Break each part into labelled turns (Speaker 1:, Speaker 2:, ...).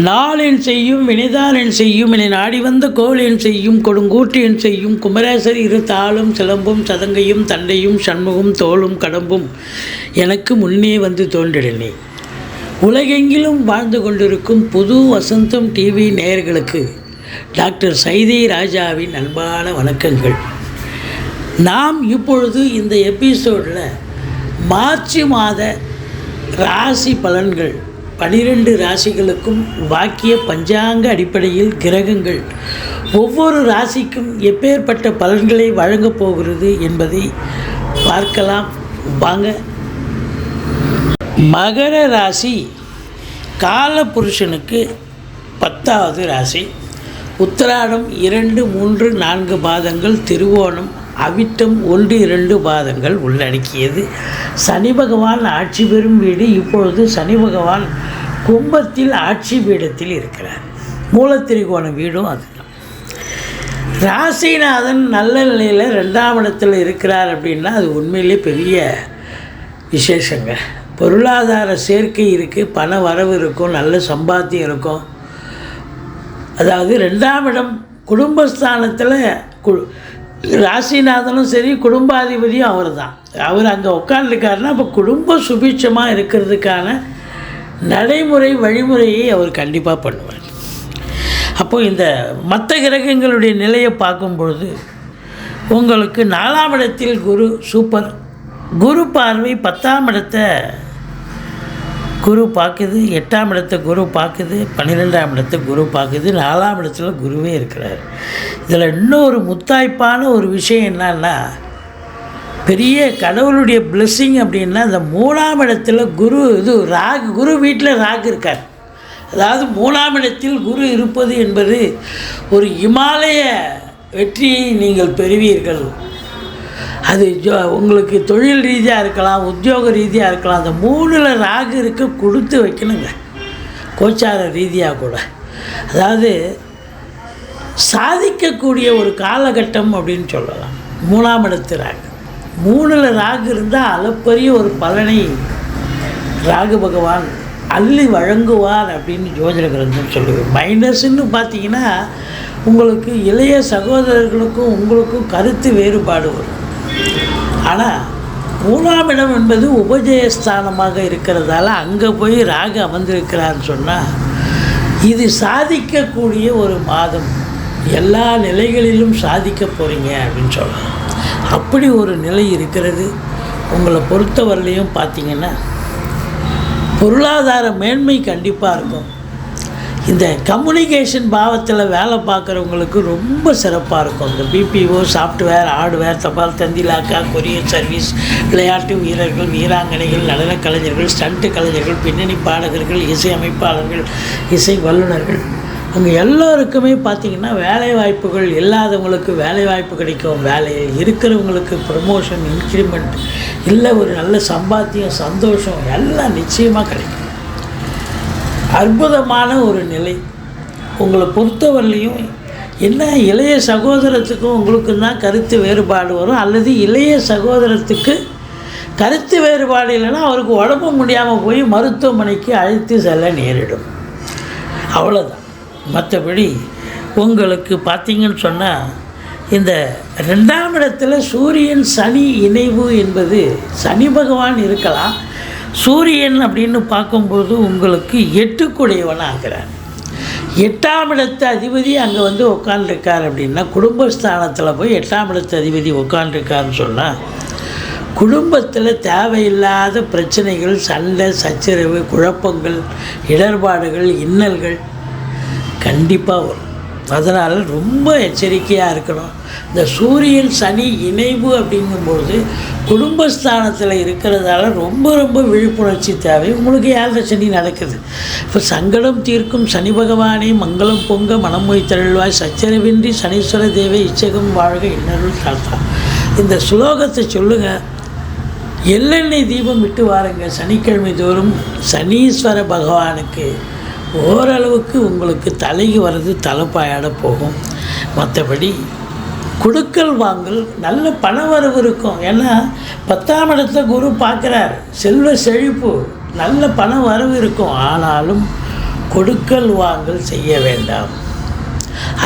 Speaker 1: நாளென் செய்யும் வினைதானென் செய்யும் என நாடி வந்த கோளென் செய்யும் கொடுங்கூற்றியன் செய்யும் குமரேசர் இரு தாளும் சிலம்பும் சதங்கையும் தண்டையும் சண்முகம் தோளும் கடம்பும் எனக்கு முன்னே வந்து தோன்றினே. உலகெங்கிலும் வாழ்ந்து கொண்டிருக்கும் புது வசந்தம் டிவி நேயர்களுக்கு டாக்டர் சைதை ராஜாவின் அன்பான வணக்கங்கள். நாம் இப்பொழுது இந்த எபிசோடில் மார்ச் மாத ராசி பலன்கள் 12 ராசிகளுக்கும் வாக்கிய பஞ்சாங்க அடிப்படையில் கிரகங்கள் ஒவ்வொரு ராசிக்கும் எப்பேற்பட்ட பலன்களை வழங்கப் போகிறது என்பதை பார்க்கலாம் வாங்க. மகர ராசி காலபுருஷனுக்கு 10வது ராசி. உத்திராடம் 2, 3, 4 பாதங்கள், திருவோணம், அவிட்டம் 1, 2 பாதங்கள் உள்ளடக்கியது. சனி பகவான் ஆட்சி பெறும் வீடு. இப்பொழுது சனி பகவான் கும்பத்தில் ஆட்சி பீடத்தில் இருக்கிறார். மூலத்திரிகோண வீடும் அதுதான். ராசிநாதன் நல்ல நிலையில் 2ஆம் இடத்தில் இருக்கிறார் அப்படின்னா அது உண்மையிலே பெரிய விசேஷங்க. பொருளாதார சேர்க்கை இருக்குது, பண வரவு இருக்கும், நல்ல சம்பாத்தியம் இருக்கும். அதாவது 2ஆம் இடம் குடும்பஸ்தானத்தில் ராசிநாதனும் சரி, குடும்பாதிபதியும் அவர் தான். அவர் அங்கே உட்காந்துருக்காருன்னா அப்போ குடும்ப சுபிட்சமாக இருக்கிறதுக்கான நடைமுறை வழிமுறையை அவர் கண்டிப்பாக பண்ணுவார். அப்போது இந்த மற்ற கிரகங்களுடைய நிலையை பார்க்கும்பொழுது உங்களுக்கு 4ஆம் இடத்தில் குரு சூப்பர். குரு பார்வை 10ஆம் இடத்தை குரு பார்க்குது, 8ஆம் இடத்தை குரு பார்க்குது, 12ஆம் இடத்தை குரு பார்க்குது, 4ஆம் இடத்துல குருவே இருக்கிறார். இதில் இன்னொரு முத்தாய்ப்பான ஒரு விஷயம் என்னன்னா, பெரிய கடவுளுடைய பிளெஸ்ஸிங் அப்படின்னா இந்த 3ஆம் இடத்துல குரு குரு வீட்டில் ராகு இருக்கார். அதாவது 3ஆம் இடத்தில் குரு இருப்பது என்பது ஒரு இமாலய வெற்றியை நீங்கள் பெறுவீர்கள். அது உங்களுக்கு தொழில் ரீதியாக இருக்கலாம், உத்தியோக ரீதியாக இருக்கலாம். அந்த 3ல் ராகு இருக்க கொடுத்து வைக்கணுங்க, கோச்சார ரீதியாக கூட. அதாவது சாதிக்கக்கூடிய ஒரு காலகட்டம் அப்படின்னு சொல்லலாம். 3ஆம் இடத்து ராகு, 3ல் ராகு இருந்தால் அளப்பரிய ஒரு பலனை ராகு பகவான் அள்ளி வழங்குவார் அப்படின்னு ஜோதிட கிரந்தம் சொல்லுது. மைனஸ்ன்னு பார்த்தீங்கன்னா உங்களுக்கு இளைய சகோதரர்களுக்கும் உங்களுக்கும் கருத்து வேறுபாடு வரும். ஆனால் 3ஆம் இடம் என்பது உபஜயஸ்தானமாக இருக்கிறதால அங்கே போய் ராகு அமர்ந்திருக்கிறான்னு சொன்னால் இது சாதிக்கக்கூடிய ஒரு மாதம். எல்லா நிலைகளிலும் சாதிக்க போகிறீங்க அப்படின்னு சொல்லலாம். அப்படி ஒரு நிலை இருக்கிறது. உங்களை பொறுத்தவரையிலையும் பார்த்திங்கன்னா பொருளாதார மேன்மை கண்டிப்பாக இருக்கும். இந்த கம்யூனிகேஷன் பாவத்தில் வேலை பார்க்குறவங்களுக்கு ரொம்ப சிறப்பாக இருக்கும். இந்த பிபிஓ, சாஃப்ட்வேர், ஹார்ட்வேர், தபால் தந்தி, லாக்கா, கொரியர் சர்வீஸ், விளையாட்டு வீரர்கள், வீராங்கனைகள், நடன கலைஞர்கள், ஸ்டண்ட்டு கலைஞர்கள், பின்னணி பாடகர்கள், இசை அமைப்பாளர்கள், இசை வல்லுநர்கள், அங்கே எல்லோருக்குமே பார்த்திங்கன்னா வேலை வாய்ப்புகள். இல்லாதவங்களுக்கு வேலை வாய்ப்பு கிடைக்கும், வேலையில் இருக்கிறவங்களுக்கு ப்ரமோஷன், இன்க்ரிமெண்ட், இல்லை ஒரு நல்ல சம்பாத்தியம், சந்தோஷம் எல்லாம் நிச்சயமாக கிடைக்கும். அற்புதமான ஒரு நிலை. உங்களை பொறுத்தவரையிலையும் என்ன, இளைய சகோதரத்துக்கும் உங்களுக்கும் தான் கருத்து வேறுபாடு வரும். அல்லது இளைய சகோதரத்துக்கு கருத்து வேறுபாடு இல்லைன்னா அவருக்கு உடம்பு முடியாமல் போய் மருத்துவமனைக்கு அழைத்து செல்ல நேரிடும். அவ்வளோதான். மற்றபடி உங்களுக்கு பார்த்திங்கன்னு சொன்னால் இந்த 2ஆம் இடத்துல சூரியன் சனி இணைவு என்பது சனி பகவான் இருக்கலாம். சூரியன் அப்படின்னு பார்க்கும்போது உங்களுக்கு 8க்குடையவனாக ஆகிறார். 8ஆம் இடத்து அதிபதி அங்கே வந்து உட்காண்டிருக்கார் அப்படின்னா குடும்பஸ்தானத்தில் போய் 8ஆம் இடத்து அதிபதி உட்காண்டிருக்காருன்னு சொன்னால் குடும்பத்தில் தேவையில்லாத பிரச்சனைகள், சண்டை, சச்சரவு, குழப்பங்கள், இடர்பாடுகள், இன்னல்கள் கண்டிப்பாக வரும். அதனால் ரொம்ப எச்சரிக்கையாக இருக்கணும். இந்த சூரியன் சனி இணைவு அப்படிங்கும்பொழுது குடும்பஸ்தானத்தில் இருக்கிறதால ரொம்ப ரொம்ப விழிப்புணர்ச்சி தேவை. உங்களுக்கு 7 சனி நடக்குது. இப்போ சங்கடம் தீர்க்கும் சனி பகவானே மங்களம் பொங்க மனமொய் தழுவாய் சச்சரவின்றி சனீஸ்வர தேவை இச்சகம் வாழ்க இன்னருள் தாத்தா. இந்த சுலோகத்தை சொல்லுங்கள். எள்ளெண்ணெய் தீபம் விட்டு வாருங்க சனிக்கிழமை தோறும். சனீஸ்வர பகவானுக்கு ஓரளவுக்கு உங்களுக்கு தலைக்கு வர்றது தலைப்பாயாட போகும். மற்றபடி கொடுக்கல் வாங்கல் நல்ல பண வரவு இருக்கும். ஏன்னா 10ஆம் இடத்தை குரு பார்க்குறார். செல்வ செழிப்பு, நல்ல பண வரவு இருக்கும். ஆனாலும் கொடுக்கல் வாங்கல் செய்ய வேண்டாம்.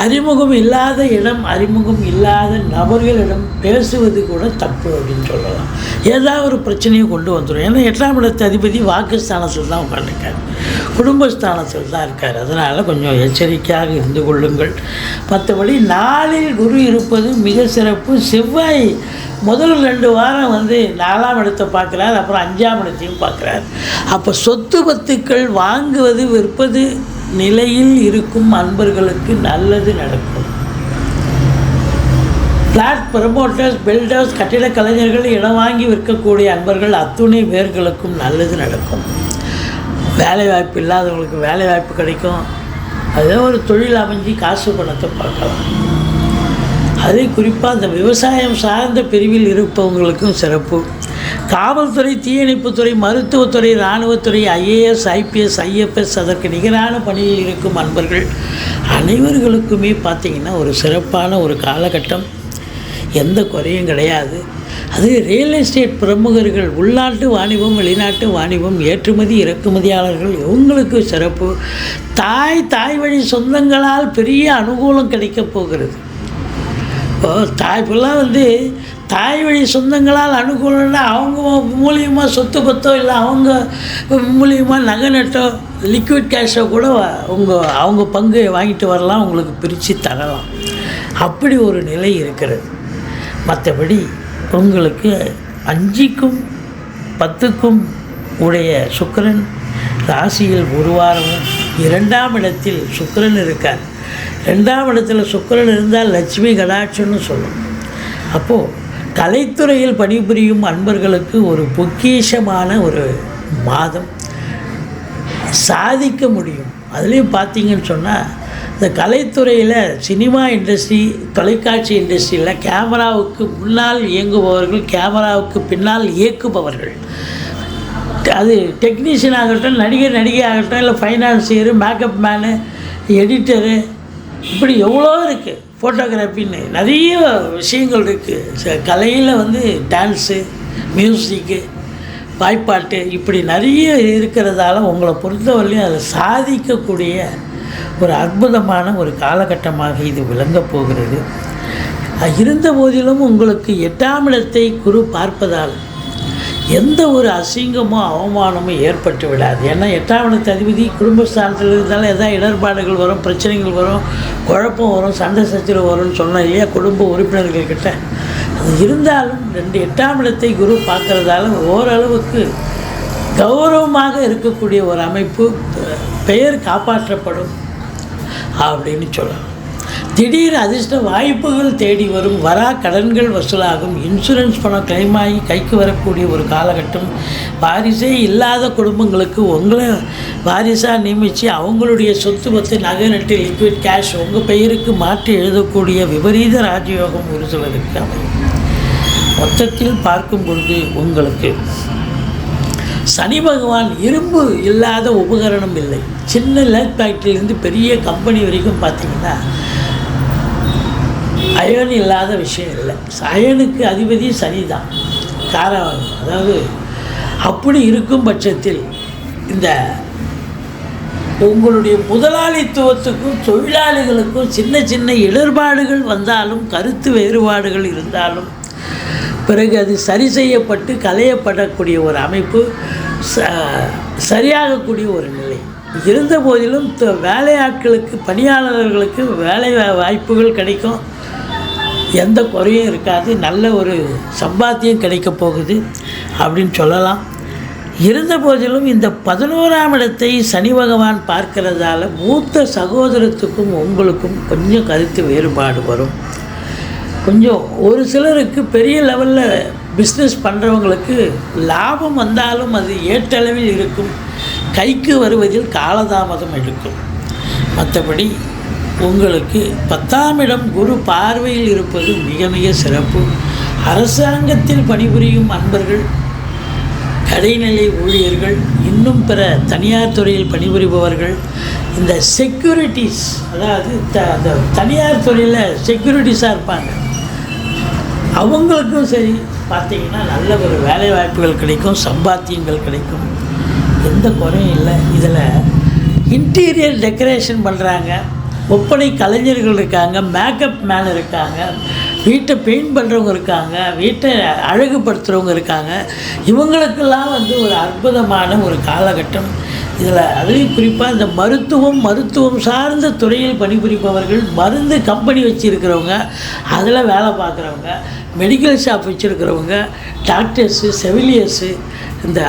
Speaker 1: அறிமுகம் இல்லாத இடம், அறிமுகம் இல்லாத நபர்களிடம் பேசுவது கூட தப்பு அப்படின்னு சொல்லலாம். ஏதாவது ஒரு பிரச்சனையை கொண்டு வந்துடும். ஏன்னா 8ஆம் இடத்து அதிபதி வாக்குஸ்தானத்தில் தான் உட்காந்துருக்கார், குடும்பஸ்தானத்தில் தான் இருக்கார். அதனால் கொஞ்சம் எச்சரிக்கையாக இருந்து கொள்ளுங்கள். மற்றபடி நாளில் குரு இருப்பது மிக சிறப்பு. செவ்வாய் முதல் 2 வாரம் 4ஆம் இடத்தை பார்க்குறார், அப்புறம் 5ஆம் இடத்தையும் பார்க்குறார். அப்போ சொத்து பத்துக்கள் வாங்குவது விற்பது நிலையில் இருக்கும் அன்பர்களுக்கு நல்லது நடக்கும். ஃப்ளாட் ப்ரமோட்டர்ஸ், பில்டர்ஸ், கட்டிட கலைஞர்கள், இடம் வாங்கி விற்கக்கூடிய அன்பர்கள் அத்துணை பேர்களுக்கும் நல்லது நடக்கும். வேலை வாய்ப்பு இல்லாதவங்களுக்கு வேலை வாய்ப்பு கிடைக்கும். அதே ஒரு தொழில் அமைஞ்சு காசு பணத்தை பார்க்கலாம். அதே குறிப்பாக அந்த விவசாயம் சார்ந்த பிரிவில் இருப்பவங்களுக்கும் சிறப்பு. காவல்துறை, தீயணைப்புத்துறை, மருத்துவத்துறை, இராணுவத்துறை, ஐஏஎஸ், ஐபிஎஸ், ஐஎஃப்எஸ், அதற்கு நிகரான பணியில் இருக்கும் அன்பர்கள் அனைவர்களுக்குமே பார்த்திங்கன்னா ஒரு சிறப்பான ஒரு காலகட்டம். எந்த குறையும் கிடையாது. அது ரியல் எஸ்டேட் பிரமுகர்கள், உள்நாட்டு வாணிபம், வெளிநாட்டு வாணிபம், ஏற்றுமதி இறக்குமதியாளர்கள் இவங்களுக்கு சிறப்பு. தாய் வழி சொந்தங்களால் பெரிய அனுகூலம் கிடைக்கப் போகிறது. இப்போல்லாம் தாய் வழி சொந்தங்களால் அனுகூலம்னா அவங்க மூலியமாக சொத்து பத்தோ இல்லை அவங்க மூலியமாக நகை நட்டோ லிக்விட் கேஷோ கூட அவங்க பங்கு வாங்கிட்டு வரலாம், உங்களுக்கு பிரித்து தரலாம். அப்படி ஒரு நிலை இருக்கிறது. மற்றபடி உங்களுக்கு 5க்கும் 10க்கும் உடைய சுக்கிரன் ராசியில் ஒரு வாரமும் 2ஆம் இடத்தில் சுக்கிரன் இருக்கார். 2ஆம் இடத்துல சுக்கிரன் இருந்தால் லட்சுமி கடாட்சம்னு சொல்லும். அப்போது கலைத்துறையில் பணிபுரியும் அன்பர்களுக்கு ஒரு பொக்கிஷமான ஒரு மாதம், சாதிக்க முடியும். அதுலேயும் பார்த்தீங்கன்னு சொன்னால் இந்த கலைத்துறையில் சினிமா இண்டஸ்ட்ரி, தொலைக்காட்சி இண்டஸ்ட்ரியில் கேமராவுக்கு முன்னால் இயங்குபவர்கள், கேமராவுக்கு பின்னால் இயக்குபவர்கள், அது டெக்னீஷியன் ஆகட்டும், நடிகை ஆகட்டும், இல்லை ஃபைனான்சியரு, மேக்கப் மேனு, எடிட்டரு, இப்படி எவ்வளோ இருக்குது. ஃபோட்டோகிராஃபின்னு நிறைய விஷயங்கள் இருக்குது. கலையில் டான்ஸு, மியூசிக்கு, வாய்ப்பாட்டு, இப்படி நிறைய இருக்கிறதால உங்களை பொறுத்தவரையிலையும் அதை சாதிக்கக்கூடிய ஒரு அற்புதமான ஒரு காலகட்டமாக இது விளங்கப் போகிறது. இருந்த போதிலும் உங்களுக்கு 8ஆம் இடத்தை குரு பார்ப்பதால் எந்த ஒரு அசிங்கமோ அவமானமோ ஏற்பட்டு விடாது. ஏன்னா 8ஆம் இடத்து அதிபதி குடும்பஸ்தானத்தில் இருந்தாலும் எதாவது இடர்பாடுகள் வரும், பிரச்சனைகள் வரும், குழப்பம் வரும், சண்டை சச்சரவு வரும்னு சொன்னோம் இல்லையா குடும்ப உறுப்பினர்கள்கிட்ட. அது இருந்தாலும் 8ஆம் இடத்தை குரு பார்க்கறதால ஓரளவுக்கு கௌரவமாக இருக்கக்கூடிய ஒரு அமைப்பு, பெயர் காப்பாற்றப்படும் அப்படின்னு சொல்லலாம். திடீர் அதிர்ஷ்ட வாய்ப்புகள் தேடி வரும், வரா கடன்கள் வசூலாகும், இன்சூரன்ஸ் பணம் கிளைம் ஆகி கைக்கு வரக்கூடிய ஒரு காலகட்டம். வாரிசே இல்லாத குடும்பங்களுக்கு உங்களை வாரிசாக நியமித்து அவங்களுடைய சொத்து பத்து, நகை நட்டு, லிக்விட் கேஷ் உங்கள் பெயருக்கு மாற்றி எழுதக்கூடிய விபரீத ராஜயோகம் ஒரு சிலருக்கு அமையும். மொத்தத்தில் பார்க்கும் பொழுது உங்களுக்கு சனி பகவான் இரும்பு இல்லாத உபகரணம் இல்லை. சின்ன லேட் ஃபேக்ட்ரியிலேருந்து பெரிய கம்பெனி வரைக்கும் பார்த்திங்கன்னா அயன் இல்லாத விஷயம் இல்லை. அயனுக்கு அதிபதி சனி தான் காரணம். அதாவது அப்படி இருக்கும் பட்சத்தில் இந்த உங்களுடைய முதலாளித்துவத்துக்கும் தொழிலாளிகளுக்கும் சின்ன சின்ன இடர்பாடுகள் வந்தாலும், கருத்து வேறுபாடுகள் இருந்தாலும் பிறகு அது சரி செய்யப்பட்டு களையப்படக்கூடிய ஒரு அமைப்பு, சரியாகக்கூடிய ஒரு நிலை இருந்த போதிலும் வேலையாட்களுக்கு, பணியாளர்களுக்கு வேலை வாய்ப்புகள் கிடைக்கும். எந்த குறையும் இருக்காது. நல்ல ஒரு சம்பாத்தியம் கிடைக்க போகுது அப்படின்னு சொல்லலாம். இருந்த போதிலும் இந்த 11ஆம் இடத்தை சனி பகவான் பார்க்கிறதால மூத்த சகோதரத்துக்கும் உங்களுக்கும் கொஞ்சம் கருத்து வேறுபாடு வரும். கொஞ்சம் ஒரு சிலருக்கு பெரிய லெவலில் பிஸ்னஸ் பண்ணுறவங்களுக்கு லாபம் வந்தாலும் அது ஏற்றளவில் இருக்கும், கைக்கு வருவதில் காலதாமதம் எடுக்கும். மற்றபடி உங்களுக்கு 10ஆம் இடம் குரு பார்வையில் இருப்பது மிக மிக சிறப்பு. அரசாங்கத்தில் பணிபுரியும் அன்பர்கள், கடைநிலை ஊழியர்கள், இன்னும் பிற தனியார் துறையில் பணிபுரிபவர்கள், இந்த செக்யூரிட்டிஸ், அதாவது அந்த தனியார் துறையில் செக்யூரிட்டிஸாக இருப்பாங்க, அவங்களுக்கும் சரி பார்த்திங்கன்னா நல்ல ஒரு வேலை வாய்ப்புகள் கிடைக்கும், சம்பாத்தியங்கள் கிடைக்கும், எந்த குறையும் இல்லை. இதில் இன்டீரியர் டெக்கரேஷன் பண்ணுறாங்க, ஒப்பனை கலைஞர்கள் இருக்காங்க, மேக்கப் மேன் இருக்காங்க, வீட்டை பெயிண்ட் பண்ணுறவங்க இருக்காங்க, வீட்டை அழகுபடுத்துகிறவங்க இருக்காங்க. இவங்களுக்கெல்லாம் ஒரு அற்புதமான ஒரு காலகட்டம். இதில் அதுலேயும் குறிப்பாக இந்த மருத்துவம் சார்ந்த துறையில் பணிபுரிப்பவர்கள், மருந்து கம்பெனி வச்சுருக்கிறவங்க, அதில் வேலை பார்க்குறவங்க, மெடிக்கல் ஷாப் வச்சுருக்கிறவங்க, டாக்டர்ஸு, செவிலியர்ஸு, இந்த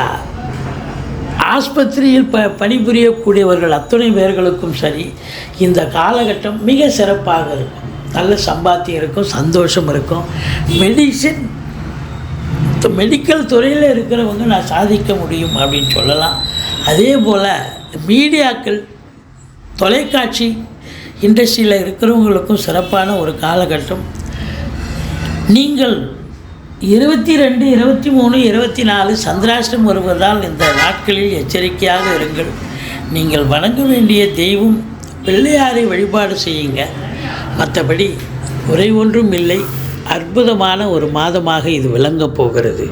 Speaker 1: ஆஸ்பத்திரியில் பணிபுரியக்கூடியவர்கள் அத்தனை பேர்களுக்கும் சரி இந்த காலகட்டம் மிக சிறப்பாக இருக்கும். நல்ல சம்பாத்தியம் இருக்கும், சந்தோஷம் இருக்கும். மெடிக்கல் துறையில் இருக்கிறவங்க நான் சாதிக்க முடியும் அப்படின்னு சொல்லலாம். அதே போல் மீடியாக்கள், தொலைக்காட்சி இண்டஸ்ட்ரியில் இருக்கிறவங்களுக்கும் சிறப்பான ஒரு காலகட்டம். நீங்கள் 22, 23, 24 சந்திராஷ்டம் வருவதால் இந்த நாட்களில் எச்சரிக்கையாக இருங்கள். நீங்கள் வணங்க வேண்டிய தெய்வம் பிள்ளையாரை வழிபாடு செய்யுங்க. மற்றபடி குறை ஒன்றும் இல்லை. அற்புதமான ஒரு மாதமாக இது விளங்கப் போகிறது.